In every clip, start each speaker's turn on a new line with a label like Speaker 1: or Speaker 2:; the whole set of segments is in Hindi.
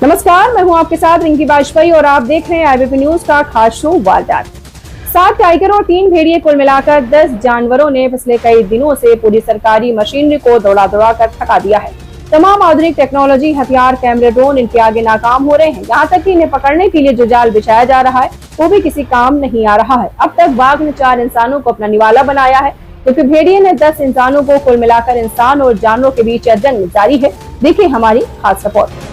Speaker 1: नमस्कार, मैं हूं आपके साथ रिंकी बाजपेयी और आप देख रहे हैं आईबीपी न्यूज का खास शो वारदात। 7 टाइगर और 3 भेड़िए कुल मिलाकर 10 जानवरों ने पिछले कई दिनों से पूरी सरकारी मशीनरी को दौड़ा दौड़ा कर थका दिया है। तमाम आधुनिक टेक्नोलॉजी, हथियार, कैमरे, ड्रोन इनके आगे नाकाम हो रहे हैं। यहाँ तक कि इन्हें पकड़ने के लिए जो जाल बिछाया जा रहा है वो भी किसी काम नहीं आ रहा है। अब तक बाघ ने 4 इंसानों को अपना निवाला बनाया है, क्योंकि भेड़िए ने 10 इंसानों को। कुल मिलाकर इंसान और जानवरों के बीच जंग जारी है। देखिए हमारी खास रिपोर्ट।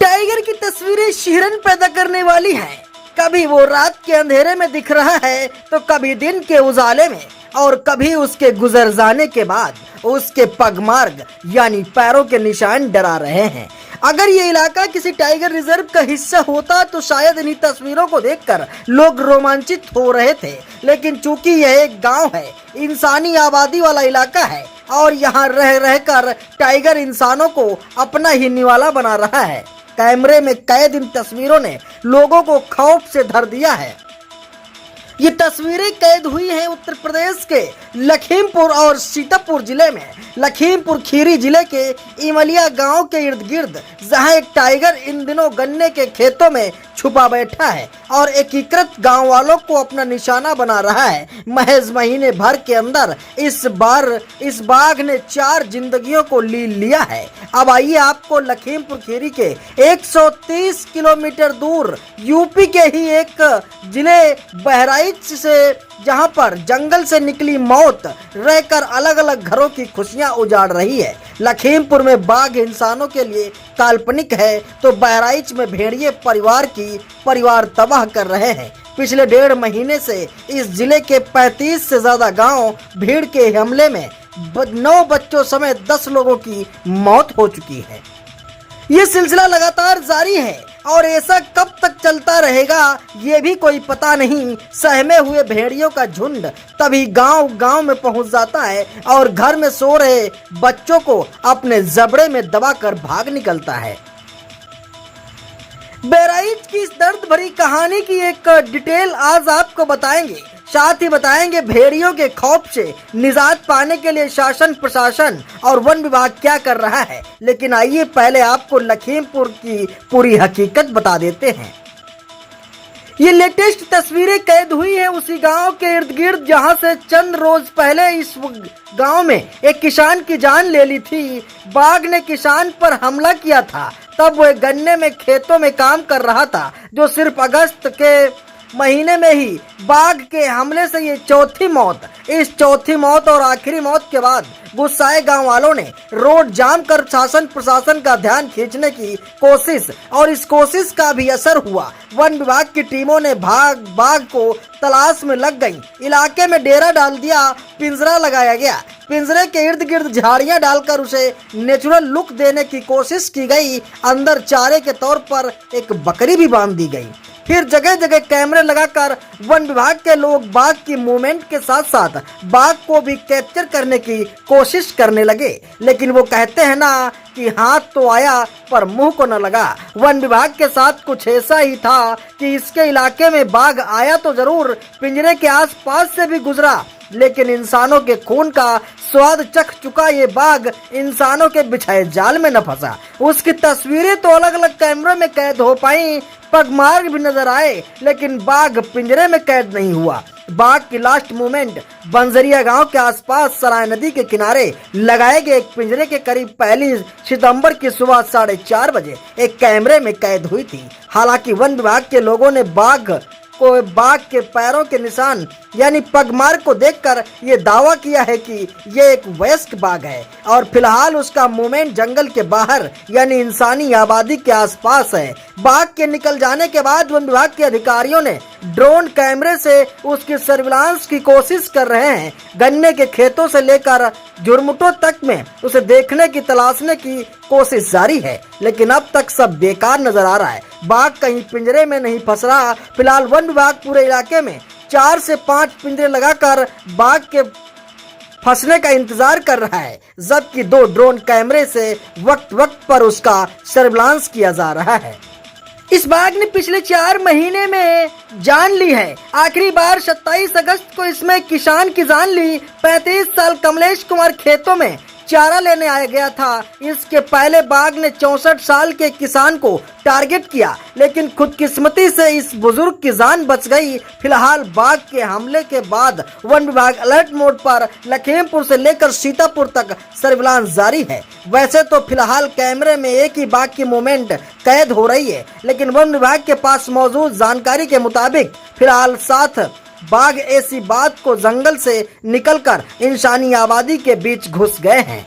Speaker 2: टाइगर की तस्वीरें शिहरन पैदा करने वाली हैं। कभी वो रात के अंधेरे में दिख रहा है तो कभी दिन के उजाले में, और कभी उसके गुजर जाने के बाद उसके पगमार्ग यानी पैरों के निशान डरा रहे हैं। अगर ये इलाका किसी टाइगर रिजर्व का हिस्सा होता तो शायद इन्हीं तस्वीरों को देखकर लोग रोमांचित हो रहे थे, लेकिन चूंकि यह एक गांव है, इंसानी आबादी वाला इलाका है और यहाँ रह रहकर टाइगर इंसानों को अपना ही निवाला बना रहा है। कैमरे में कैद इन तस्वीरों ने लोगों को खौफ से धर दिया है। ये तस्वीरें कैद हुई हैं उत्तर प्रदेश के लखीमपुर और सीतापुर जिले में। लखीमपुर खीरी जिले के इमलिया गांव के इर्द गिर्द, जहां एक टाइगर इन दिनों गन्ने के खेतों में छुपा बैठा है और एकीकृत गांव वालों को अपना निशाना बना रहा है। महज महीने भर के अंदर इस बाघ ने 4 जिंदगियों को ली लिया है। अब आइए आपको लखीमपुर खीरी के 130 किलोमीटर दूर यूपी के ही एक जिले बहराइच से, जहां पर जंगल से निकली मौत रहकर अलग अलग घरों की खुशियां उजाड़ रही है। लखीमपुर में बाघ इंसानों के लिए काल्पनिक है तो बहराइच में भेड़िए परिवार तबाह कर रहे हैं। पिछले 1.5 महीने से इस जिले के 35 से ज्यादा गांव भीड़ के हमले में 9 बच्चों समेत 10 लोगों की मौत हो चुकी है। ये सिलसिला लगातार जारी है और ऐसा कब तक चलता रहेगा ये भी कोई पता नहीं। सहमे हुए भेड़ियों का झुंड तभी गांव में पहुंच जाता है और घर में सो रहे बच्चों को अपने जबड़े में दबाकर भाग निकलता है। बहराइच की इस दर्द भरी कहानी की एक डिटेल आज आपको बताएंगे। साथ ही बताएंगे भेड़ियों के खौफ से निजात पाने के लिए शासन, प्रशासन और वन विभाग क्या कर रहा है। लेकिन आइए पहले आपको लखीमपुर की पूरी हकीकत बता देते हैं। ये लेटेस्ट तस्वीरें कैद हुई हैं उसी गांव के इर्द गिर्द, जहां से चंद रोज पहले इस गांव में एक किसान की जान ले ली थी। बाघ ने किसान पर हमला किया था, तब वह गन्ने में खेतों में काम कर रहा था। जो सिर्फ अगस्त के महीने में ही बाघ के हमले से ये चौथी मौत। इस चौथी मौत और आखिरी मौत के बाद गुस्साए गांव वालों ने रोड जाम कर शासन प्रशासन का ध्यान खींचने की कोशिश, और इस कोशिश का भी असर हुआ। वन विभाग की टीमों ने बाघ को तलाश में लग गई। इलाके में डेरा डाल दिया, पिंजरा लगाया गया। पिंजरे के इर्द गिर्द झाड़ियां डालकर उसे नेचुरल लुक देने की कोशिश की गई। अंदर चारे के तौर पर एक बकरी भी बांध दी गई। फिर जगह जगह कैमरे लगाकर वन विभाग के लोग बाघ की मूवमेंट के साथ साथ बाघ को भी कैप्चर करने की कोशिश करने लगे। लेकिन वो कहते हैं ना कि हाथ तो आया पर मुंह को न लगा। वन विभाग के साथ कुछ ऐसा ही था कि इसके इलाके में बाघ आया तो जरूर, पिंजरे के आसपास से भी गुजरा, लेकिन इंसानों के खून का स्वाद चख चुका ये बाघ इंसानों के बिछाए जाल में न फंसा। उसकी तस्वीरें तो अलग अलग कैमरे में कैद हो पाई, पगमार्ग भी नजर आए, लेकिन बाघ पिंजरे में कैद नहीं हुआ। बाघ की लास्ट मूवमेंट बंजरिया गांव के आसपास सराय नदी के किनारे लगाए गए एक पिंजरे के करीब 1 सितंबर की सुबह 4:30 बजे एक कैमरे में कैद हुई थी। हालांकि वन विभाग के लोगों ने बाघ के पैरों के निशान यानी पगमार्ग को देखकर ये दावा किया है कि ये एक वयस्क बाघ है और फिलहाल उसका मूवमेंट जंगल के बाहर यानी इंसानी आबादी के आसपास है। बाघ के निकल जाने के बाद वन विभाग के अधिकारियों ने ड्रोन कैमरे से उसकी सर्विलांस की कोशिश कर रहे हैं। गन्ने के खेतों से लेकर झुरमुटों तक में उसे देखने की तलाशने की कोशिश जारी है, लेकिन अब तक सब बेकार नजर आ रहा है। बाघ कहीं पिंजरे में नहीं फंस रहा। फिलहाल वन विभाग पूरे इलाके में 4 से 5 पिंजरे लगाकर बाघ के फंसने का इंतजार कर रहा है, जबकि 2 ड्रोन कैमरे से वक्त वक्त पर उसका सर्विलांस किया जा रहा है। इस बाघ ने पिछले 4 महीने में जान ली है। आखिरी बार 27 अगस्त को इसमें किसान की जान ली। 35 साल कमलेश कुमार खेतों में चारा लेने आया गया था। इसके पहले बाघ ने 64 साल के किसान को टारगेट किया, लेकिन खुदकिस्मती से इस बुजुर्ग की जान बच गई। फिलहाल बाघ के हमले के बाद वन विभाग अलर्ट मोड पर लखीमपुर से लेकर सीतापुर तक सर्विलांस जारी है। वैसे तो फिलहाल कैमरे में एक ही बाघ की मूवमेंट कैद हो रही है, लेकिन वन विभाग के पास मौजूद जानकारी के मुताबिक फिलहाल 7 बाघ ऐसी बात को जंगल से निकलकर इंसानी आबादी के बीच घुस गए हैं।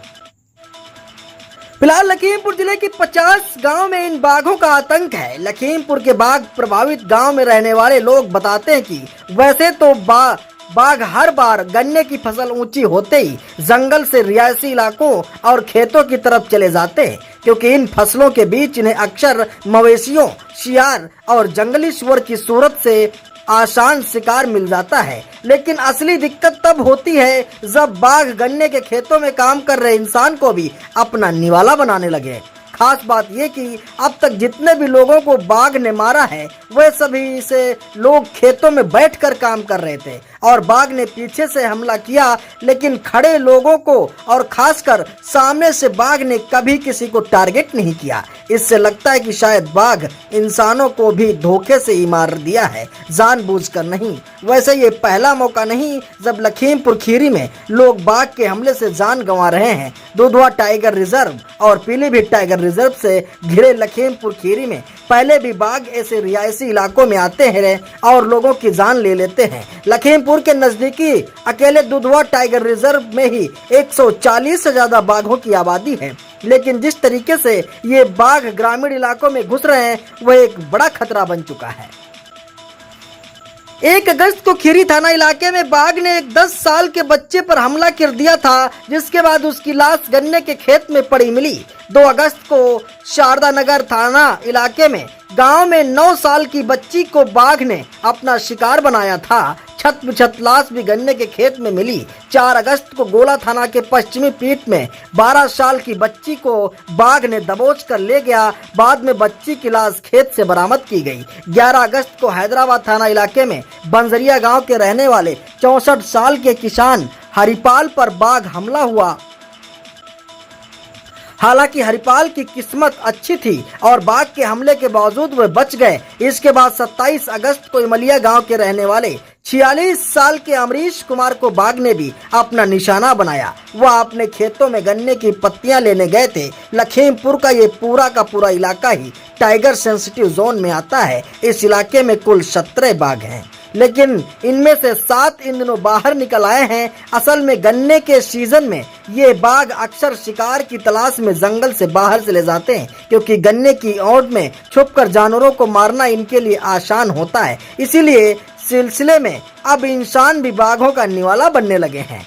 Speaker 2: फिलहाल लखीमपुर जिले के 50 गांव में इन बाघों का आतंक है। लखीमपुर के बाघ प्रभावित गांव में रहने वाले लोग बताते हैं कि वैसे तो बाघ हर बार गन्ने की फसल ऊंची होते ही जंगल से रिहायशी इलाकों और खेतों की तरफ चले जाते हैं, क्योंकि इन फसलों के बीच इन्हें अक्सर मवेशियों, शियार और जंगली सुअर की सूरत से आसान शिकार मिल जाता है। लेकिन असली दिक्कत तब होती है जब बाघ गन्ने के खेतों में काम कर रहे इंसान को भी अपना निवाला बनाने लगे। खास बात यह कि अब तक जितने भी लोगों को बाघ ने मारा है वह सभी से लोग खेतों में बैठकर काम कर रहे थे और बाघ ने पीछे से हमला किया, लेकिन खड़े लोगों को और खासकर सामने से बाघ ने कभी किसी को टारगेट नहीं किया। इससे लगता है कि शायद बाघ इंसानों को भी धोखे से ही मार दिया है, जानबूझकर नहीं। वैसे ये पहला मौका नहीं जब लखीमपुर खीरी में लोग बाघ के हमले से जान गंवा रहे हैं। दुधवा टाइगर रिजर्व और पीलीभीत टाइगर रिजर्व से घिरे लखीमपुर खीरी में पहले भी बाघ ऐसे रिहायशी इलाकों में आते हैं और लोगों की जान ले लेते हैं। लखीमपुर के नजदीकी अकेले दुधवा टाइगर रिजर्व में ही 140 से ज्यादा बाघों की आबादी है, लेकिन जिस तरीके से ये बाघ ग्रामीण इलाकों में घुस रहे हैं वह एक बड़ा खतरा बन चुका है। 1 अगस्त को खीरी थाना इलाके में बाघ ने एक 10 साल के बच्चे पर हमला कर दिया था, जिसके बाद उसकी लाश गन्ने के खेत में पड़ी मिली। 2 अगस्त को शारदा नगर थाना इलाके में गांव में 9 साल की बच्ची को बाघ ने अपना शिकार बनाया था। छत लाश भी गन्ने के खेत में मिली। 4 अगस्त को गोला थाना के पश्चिमी पीठ में 12 साल की बच्ची को बाघ ने दबोच कर ले गया। बाद में बच्ची की लाश खेत से बरामद की गई। 11 अगस्त को हैदराबाद थाना इलाके में बंजरिया गांव के रहने वाले 64 साल के किसान हरिपाल पर बाघ हमला हुआ। हालांकि हरिपाल की किस्मत अच्छी थी और बाघ के हमले के बावजूद वे बच गए। इसके बाद 27 अगस्त को इमलिया गांव के रहने वाले 46 साल के अमरीश कुमार को बाघ ने भी अपना निशाना बनाया। वह अपने खेतों में गन्ने की पत्तियां लेने गए थे। लखीमपुर का ये पूरा का पूरा इलाका ही टाइगर सेंसिटिव जोन में आता है। इस इलाके में कुल 17 बाघ हैं, लेकिन इनमें से 7 इन दिनों बाहर निकल आए हैं। असल में गन्ने के सीजन में ये बाघ अक्सर शिकार की तलाश में जंगल से बाहर चले जाते हैं, क्योंकि गन्ने की ओट में छुपकर जानवरों को मारना इनके लिए आसान होता है। इसीलिए सिलसिले में अब इंसान भी बाघों का निवाला बनने लगे हैं।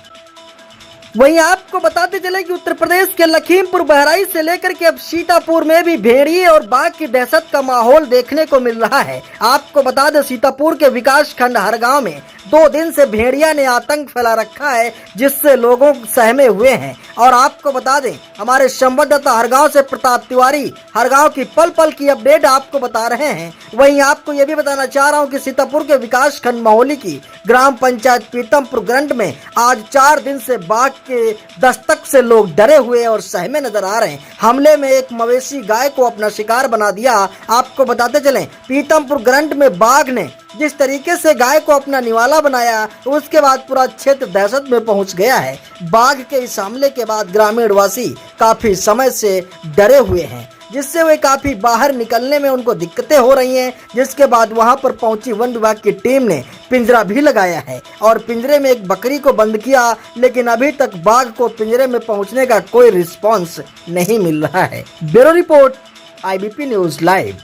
Speaker 2: वहीं आपको बताते चले कि उत्तर प्रदेश के लखीमपुर, बहराइच से लेकर के अब सीतापुर में भी भेड़िए और बाघ की दहशत का माहौल देखने को मिल रहा है। आपको बता दें, सीतापुर के विकास खंड हरगांव में 2 दिन से भेड़िया ने आतंक फैला रखा है, जिससे लोगों सहमे हुए हैं। और आपको बता दें, हमारे संवाददाता हरगांव से प्रताप तिवारी हरगांव की पल पल की अपडेट आपको बता रहे हैं। वहीं आपको यह भी बताना चाह रहा हूं कि सीतापुर के विकास खंड महोली की ग्राम पंचायत पीतमपुर ग्रंट में आज 4 दिन से बाघ के दस्तक से लोग डरे हुए और सहमे नजर आ रहे हैं। हमले में एक मवेशी गाय को अपना शिकार बना दिया। आपको बताते चलें, पीतमपुर ग्रंट में बाघ ने जिस तरीके से गाय को अपना निवाला बनाया, उसके बाद पूरा क्षेत्र दहशत में पहुंच गया है। बाघ के इस हमले के बाद ग्रामीण वासी काफी समय से डरे हुए हैं, जिससे वे काफी बाहर निकलने में उनको दिक्कतें हो रही हैं। जिसके बाद वहां पर पहुंची वन विभाग की टीम ने पिंजरा भी लगाया है और पिंजरे में एक बकरी को बंद किया, लेकिन अभी तक बाघ को पिंजरे में पहुंचने का कोई रिस्पॉन्स नहीं मिल रहा है। Bureau report, IBP news live.